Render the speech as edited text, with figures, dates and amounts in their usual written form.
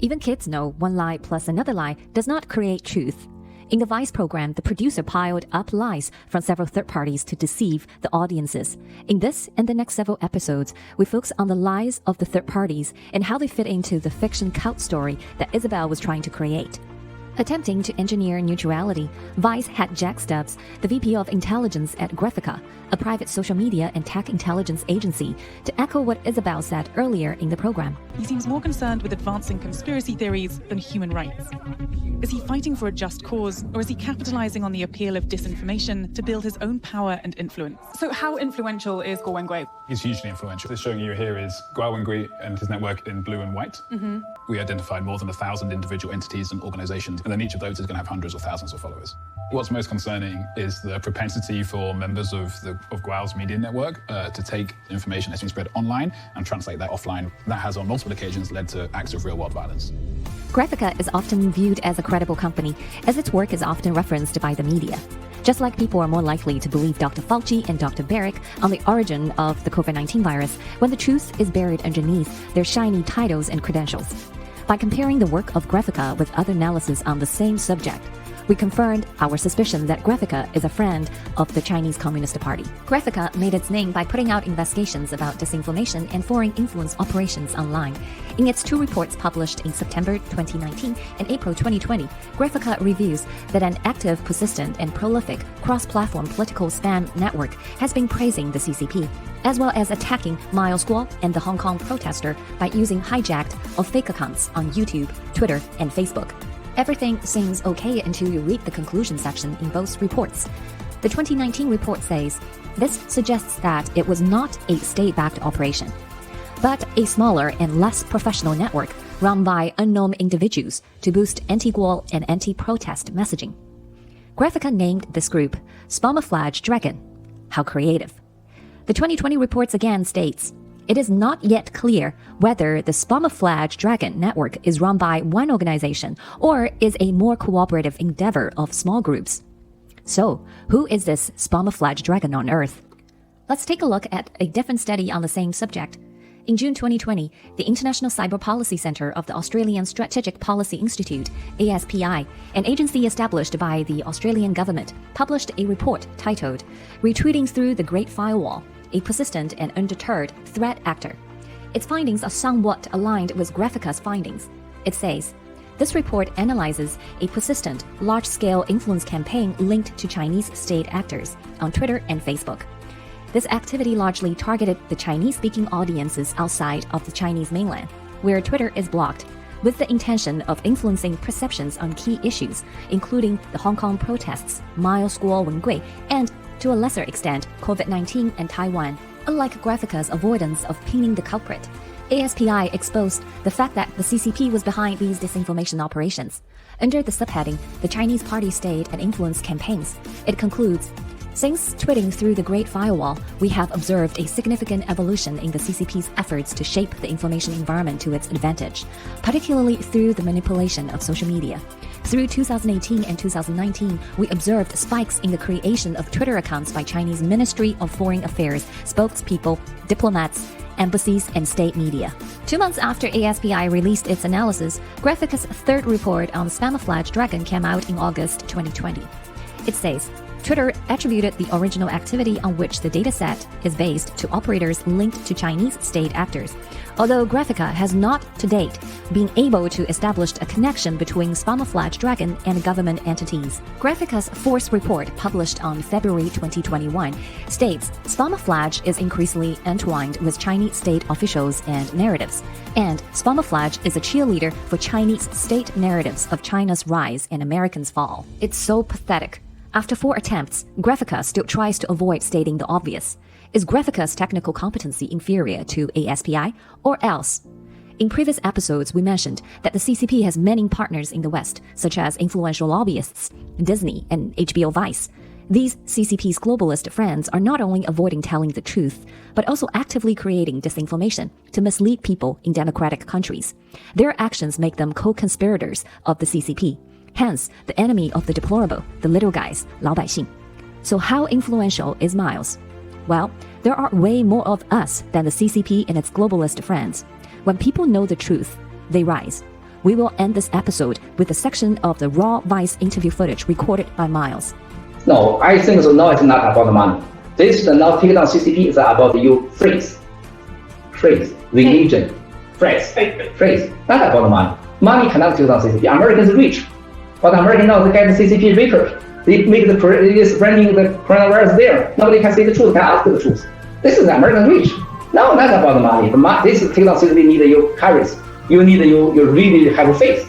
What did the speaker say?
Even kids know one lie plus another lie does not create truth. In the Vice program, the producer piled up lies from several third parties to deceive the audiences. In this and the next several episodes, we focus on the lies of the third parties and how they fit into the fiction cult story that Isabel was trying to create. Attempting to engineer neutrality, Vice had Jack Stubbs, the VP of Intelligence at Graphica, a private social media and tech intelligence agency, to echo what Isabel said earlier in the program. He seems more concerned with advancing conspiracy theories than human rights. Is he fighting for a just cause, or is he capitalizing on the appeal of disinformation to build his own power and influence? So how influential is Guo Wengui? He's hugely influential. This showing you here is Guo Wengui and his network in blue and white. We identified more than 1,000 individual entities and organizations, and then each of those is going to have hundreds or thousands of followers. What's most concerning is the propensity for members of Guo's media network to take information that's been spread online and translate that offline. That has on multiple occasions led to acts of real-world violence. Graphica is often viewed as a credible company, as its work is often referenced by the media. Just like people are more likely to believe Dr. Fauci and Dr. Barrick on the origin of the COVID-19 virus when the truth is buried underneath their shiny titles and credentials. By comparing the work of Graphica with other analysis on the same subject, we confirmed our suspicion that Graphica is a friend of the Chinese Communist Party. Graphica made its name by putting out investigations about disinformation and foreign influence operations online. In its 2 reports published in September 2019 and April 2020, Graphica reviews that an active, persistent, and prolific cross-platform political spam network has been praising the CCP, as well as attacking Miles Guo and the Hong Kong protester by using hijacked or fake accounts on YouTube, Twitter, and Facebook. Everything seems okay until you read the conclusion section in both reports. The 2019 report says, this suggests that it was not a state-backed operation, but a smaller and less professional network run by unknown individuals to boost anti-Guo and anti-protest messaging. Graphica named this group Spamouflage Dragon. How creative. The 2020 reports again states, it is not yet clear whether the Spamouflage Dragon network is run by one organization or is a more cooperative endeavor of small groups. So, who is this Spamouflage Dragon on Earth? Let's take a look at a different study on the same subject. In June 2020, the International Cyber Policy Centre of the Australian Strategic Policy Institute, ASPI, an agency established by the Australian government, published a report titled Retreating Through the Great Firewall, a persistent and undeterred threat actor. Its findings are somewhat aligned with Graphica's findings. It says, this report analyzes a persistent, large-scale influence campaign linked to Chinese state actors on Twitter and Facebook. This activity largely targeted the Chinese-speaking audiences outside of the Chinese mainland, where Twitter is blocked, with the intention of influencing perceptions on key issues, including the Hong Kong protests, Miles Guo Wengui, and to a lesser extent, COVID-19 and Taiwan. Unlike Graphica's avoidance of pinning the culprit, ASPI exposed the fact that the CCP was behind these disinformation operations. Under the subheading, the Chinese Party State and Influence Campaigns, it concludes, since tweeting through the Great Firewall, we have observed a significant evolution in the CCP's efforts to shape the information environment to its advantage, particularly through the manipulation of social media. Through 2018 and 2019, we observed spikes in the creation of Twitter accounts by Chinese Ministry of Foreign Affairs, spokespeople, diplomats, embassies, and state media. 2 months after ASPI released its analysis, Graphica's 3rd report on Spamouflage Dragon came out in August 2020. It says, Twitter attributed the original activity on which the dataset is based to operators linked to Chinese state actors, although Graphica has not, to date, been able to establish a connection between Spamouflage Dragon and government entities. Graphica's 4th report, published on February 2021, states Spamouflage is increasingly entwined with Chinese state officials and narratives, and Spamouflage is a cheerleader for Chinese state narratives of China's rise and Americans' fall. It's so pathetic. After 4 attempts, Graphica still tries to avoid stating the obvious. Is Graphica's technical competency inferior to ASPI, or else? In previous episodes, we mentioned that the CCP has many partners in the West, such as influential lobbyists, Disney, and HBO Vice. These CCP's globalist friends are not only avoiding telling the truth, but also actively creating disinformation to mislead people in democratic countries. Their actions make them co-conspirators of the CCP. Hence, the enemy of the deplorable, the little guys, 老百姓. So how influential is Miles? Well, there are way more of us than the CCP and its globalist friends. When people know the truth, they rise. we will end this episode with a section of the raw Vice interview footage recorded by Miles. No, I think so. No, it's not about the money. This is not take down CCP. It's about your phrase, religion, phrase. Not about the money. Money cannot take down CCP. Americans rich, but Americans now they get the CCP richer. They make is spreading the coronavirus there. Nobody can say the truth, can ask the truth. This is American rich. No, not about the money. This take down CCP need your courage. You need you really have faith.